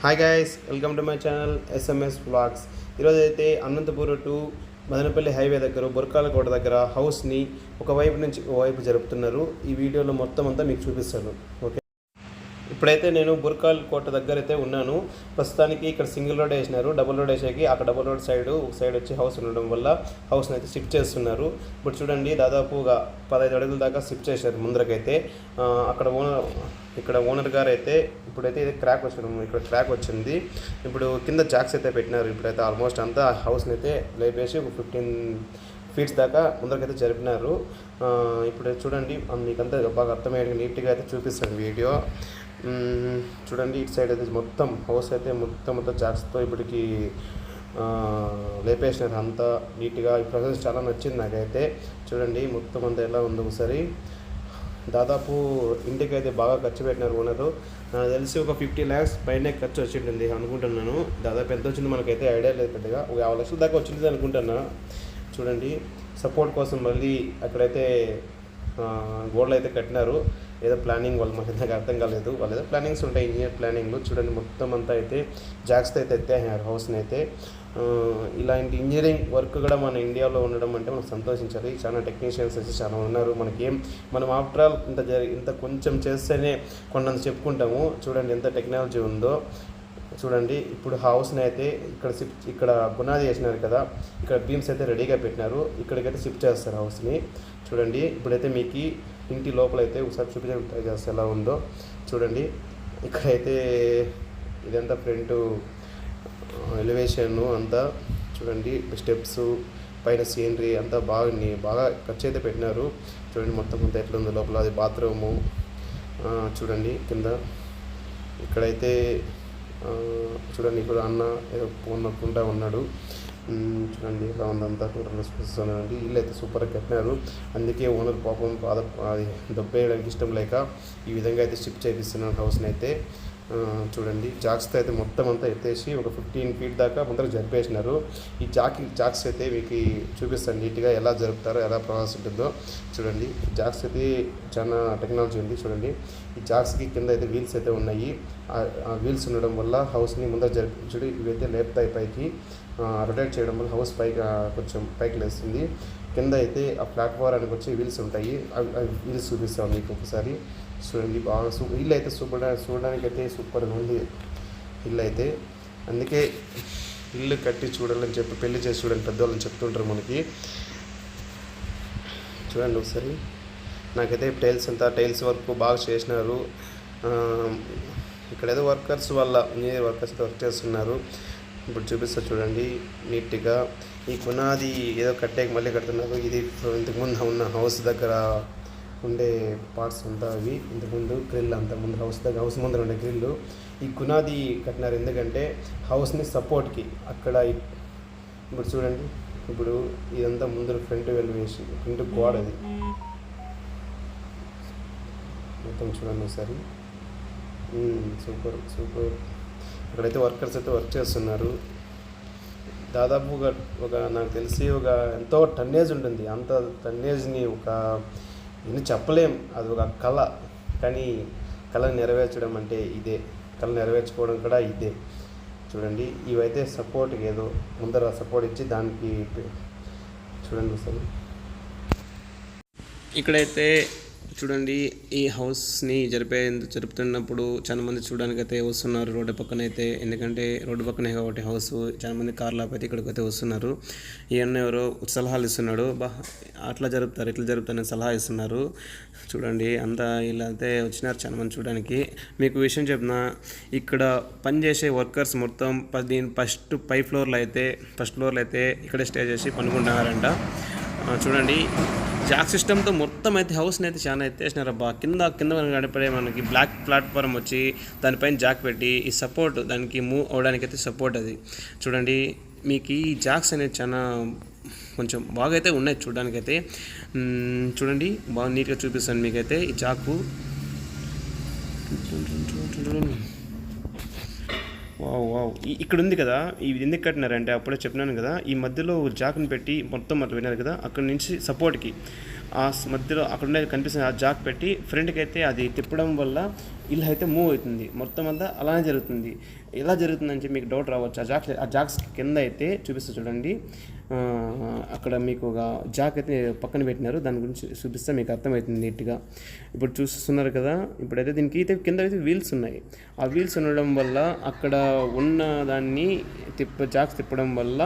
Hi guys, welcome to my channel SMS vlogs. ఈరోజు అయితే Anantapuram to Madanapalle highway దగ్గర బుర్కాలకోట దగ్గర హౌస్ని ఒకవైపు నుంచి ఒకవైపు జరుపుతున్నారు. ఈ వీడియోలో మొత్తం అంతా మీకు చూపిస్తాను. ఓకే, ఇప్పుడైతే నేను బుర్కాలకోట దగ్గర అయితే ఉన్నాను. ప్రస్తుతానికి ఇక్కడ సింగిల్ రోడ్ వేసినారు. డబుల్ రోడ్ వేసాకి అక్కడ డబుల్ రోడ్ ఒక సైడ్ వచ్చి హౌస్ ఉండడం వల్ల హౌస్ని అయితే షిఫ్ట్ చేస్తున్నారు. ఇప్పుడు చూడండి, దాదాపుగా 15 అడుగుల దాకా షిఫ్ట్ చేశారు ముందరకైతే. ఇక్కడ ఓనర్ గారు అయితే ఇప్పుడైతే ఇది క్రాక్ వచ్చడం, ఇక్కడ క్రాక్ వచ్చింది. ఇప్పుడు కింద జాక్స్ అయితే పెట్టినారు. ఇప్పుడైతే ఆల్మోస్ట్ అంతా హౌస్ని అయితే లేపేసి ఒక 15 ఫీట్స్ దాకా ముందరకైతే జరిపినారు. ఇప్పుడు చూడండి, మీకంతా బాగా అర్థమయ్యేది నీట్గా అయితే చూపిస్తాను వీడియో. చూడండి, ఇటు సైడ్ అయితే మొత్తం హౌస్ అయితే మొత్తం జాక్స్తో ఇప్పటికి లేపేసినారు అంతా నీట్గా. ఈ ప్రాసెస్ చాలా నచ్చింది నాకైతే. చూడండి మొత్తం అంతా ఎలా ఉందో ఒకసారి. దాదాపు ఇంటికి అయితే బాగా ఖర్చు పెట్టినారు ఓనరు. నాకు తెలిసి ఒక 50 lakhs పైనే ఖర్చు వచ్చి ఉంటుంది అనుకుంటున్నాను. దాదాపు ఎంత వచ్చింది మనకైతే ఐడియా లేదు, పెద్దగా ఒక 50 లక్షల దాకా వచ్చింది అనుకుంటున్నా. చూడండి, సపోర్ట్ కోసం మళ్ళీ అక్కడైతే గోడలు అయితే కట్టినారు. ఏదో ప్లానింగ్ వాళ్ళు మాకు నాకు అర్థం కాలేదు. వాళ్ళు ఏదో ప్లానింగ్స్ ఉంటాయి, ఇంజనీర్ ప్లానింగ్లు. చూడండి మొత్తం అంతా అయితే జాక్స్తో అయితే ఎత్తేసారు హౌస్ని అయితే. ఇలాంటి ఇంజనీరింగ్ వర్క్ కూడా మన ఇండియాలో ఉండడం అంటే మనం సంతోషించాలి. చాలా టెక్నీషియన్స్ అయితే చాలా ఉన్నారు. మనం ఆఫ్టర్ ఆల్ ఇంత కొంచెం చేస్తేనే కొండంత చెప్పుకుంటాము. చూడండి ఎంత టెక్నాలజీ ఉందో. చూడండి, ఇప్పుడు హౌస్ని అయితే ఇక్కడ పునాది వేసినారు కదా, ఇక్కడ బీమ్స్ అయితే రెడీగా పెట్టినారు. ఇక్కడికైతే షిఫ్ట్ చేస్తారు హౌస్ని. చూడండి, ఇప్పుడైతే మీకు ఇంటి లోపలైతే ఒకసారి చూపించడానికి ట్రై చేస్తే ఎలా ఉందో. చూడండి, ఇక్కడైతే ఇదంతా ఫ్రంట్ ఎలివేషన్ అంతా. చూడండి, స్టెప్స్ పైన సీనరీ అంతా బాగా ఖర్చు అయితే పెట్టినారు. చూడండి మొత్తం అంతా ఎట్లా ఉందో లోపల. అది బాత్రూము. చూడండి కింద ఇక్కడైతే చూడండి, ఇప్పుడు అన్న ఏదో ఫోన్ నొక్కుంటా ఉన్నాడు. చూడండి ఎలా ఉందంతా టోటల్ స్పేసెస్ ఉన్నాయండి. ఇల్లు అయితే సూపర్గా కట్టినారు. అందుకే ఓనర్ పాపం దొబ్బేయడానికి ఇష్టం లేక ఈ విధంగా అయితే షిఫ్ట్ చేపిస్తున్నాను హౌస్ని అయితే. చూడండి, జాక్స్తో అయితే మొత్తం అంతా ఎత్తేసి ఒక 15 ఫీట్ దాకా ముందర జరిపేసినారు. ఈ జాక్స్ అయితే మీకు చూపిస్తాను నీట్గా ఎలా జరుపుతారో, ఎలా ప్రాసెస్ ఉంటుందో. చూడండి, జాక్స్ అయితే చాలా టెక్నాలజీ ఉంది. చూడండి, ఈ జాక్స్కి కింద అయితే వీల్స్ అయితే ఉన్నాయి. ఆ వీల్స్ ఉండడం వల్ల హౌస్ని ముందర చూడండి, ఇవైతే లేపుతాయి పైకి. రొటేట్ చేయడం వల్ల హౌస్ కొంచెం పైకి లేస్తుంది. కింద అయితే ఆ ప్లాట్ఫారానికి వచ్చి వీల్స్ ఉంటాయి. అవి వీల్స్ చూపిస్తాను మీకు ఒకసారి. చూడండి, బాగా ఇల్లు అయితే చూడడానికి అయితే సూపర్గా ఉంది ఇల్లు అయితే. అందుకే ఇల్లు కట్టి చూడాలని చెప్పి పెళ్లి చేసి చూడండి పెద్దవాళ్ళని చెప్తుంటారు మనకి. చూడండి ఒకసారి. నాకైతే టైల్స్ వర్క్ బాగా చేసినారు. ఇక్కడ ఏదో వర్కర్స్ వల్ల ఇంజనీర్ వర్కర్స్ వర్క్ చేస్తున్నారు. ఇప్పుడు చూపిస్తా చూడండి నీట్గా. ఈ పునాది ఏదో కట్టేకి మళ్ళీ కడుతున్నారు. ఇది ఇంతకుముందు ఉన్న హౌస్ దగ్గర ఉండే పార్ట్స్ అంతా అవి. ఇంతకుముందు గ్రిల్ అంతా ముందు హౌస్ ముందర ఉండే గ్రిల్లు. ఈ పునాది కట్టినారు ఎందుకంటే హౌస్ని సపోర్ట్కి. అక్కడ ఇప్పుడు చూడండి, ఇప్పుడు ఇదంతా ముందర ఫ్రంట్ ఎలివేషన్, ఫ్రంట్ గోడ అది మొత్తం. చూడండి ఒకసారి. సూపర్. ఇక్కడైతే వర్కర్స్ అయితే వర్క్ చేస్తున్నారు. దాదాపుగా నాకు తెలిసి ఎంతో టన్నేజ్ ఉంటుంది. అంత టన్నేజ్ని ఇన్ని చెప్పలేం. అది ఒక కళ. కానీ కళ నెరవేర్చడం అంటే ఇదే. కళ నెరవేర్చుకోవడం కూడా ఇదే. చూడండి, ఇవైతే సపోర్ట్కి ఏదో ముందర సపోర్ట్ ఇచ్చి దానికి చూడండి అసలు. ఇక్కడైతే చూడండి, ఈ హౌస్ని జరుపుతున్నప్పుడు చాలా మంది చూడడానికి అయితే వస్తున్నారు రోడ్డు పక్కన అయితే. ఎందుకంటే రోడ్డు పక్కనే కాబట్టి హౌస్, చాలా మంది కార్లు ఆపైతే ఇక్కడికైతే వస్తున్నారు. ఈ అన్న ఎవరో సలహాలు ఇస్తున్నాడు. అట్లా జరుపుతారు ఇట్లా జరుపుతారని సలహా ఇస్తున్నారు. చూడండి, అంతా ఇలా అయితే వచ్చినారు చాలా మంది చూడడానికి. మీకు విషయం చెప్పిన, ఇక్కడ పనిచేసే వర్కర్స్ మొత్తం ఫస్ట్ ఫ్లోర్లో అయితే ఇక్కడే స్టే చేసి పనుకుంటున్నారంట. చూడండి, జాక్ సిస్టమ్తో మొత్తం అయితే హౌస్ని అయితే చాలా ఎత్తేసినారు. కింద గడిపడే మనకి బ్లాక్ ప్లాట్ఫామ్ వచ్చి దానిపైన జాక్ పెట్టి ఈ సపోర్ట్ దానికి మూవ్ అవడానికి అయితే సపోర్ట్ అది. చూడండి, మీకు ఈ జాక్స్ అనేది చాలా కొంచెం బాగా అయితే ఉన్నాయి చూడడానికైతే. చూడండి, బాగా నీట్గా చూపిస్తాను మీకైతే ఈ జాకు. వావ్, ఇక్కడ ఉంది కదా, ఇది ఎందుకు కట్టినారంటే అప్పుడే చెప్పినాను కదా, ఈ మధ్యలో జాక్ని పెట్టి మొత్తం అట్లా విన్నారు కదా, అక్కడి నుంచి సపోర్ట్కి ఆ మధ్యలో అక్కడ ఉండే కనిపిస్తున్న ఆ జాక్ పెట్టి ఫ్రంట్కి అయితే అది తిప్పడం వల్ల ఇలా అయితే మూవ్ అవుతుంది. మొత్తం అంతా అలానే జరుగుతుంది. ఎలా జరుగుతుందని చెప్పి మీకు డౌట్ రావచ్చు. ఆ జాక్స్ కింద అయితే చూపిస్తా చూడండి. అక్కడ మీకు ఒక జాక్ అయితే పక్కన పెట్టినారు. దాని గురించి చూపిస్తే మీకు అర్థమవుతుంది నీట్గా. ఇప్పుడు చూస్తున్నారు కదా, ఇప్పుడైతే దీనికి అయితే కింద అయితే వీల్స్ ఉన్నాయి. ఆ వీల్స్ ఉండడం వల్ల అక్కడ ఉన్న దాన్ని జాక్స్ తిప్పడం వల్ల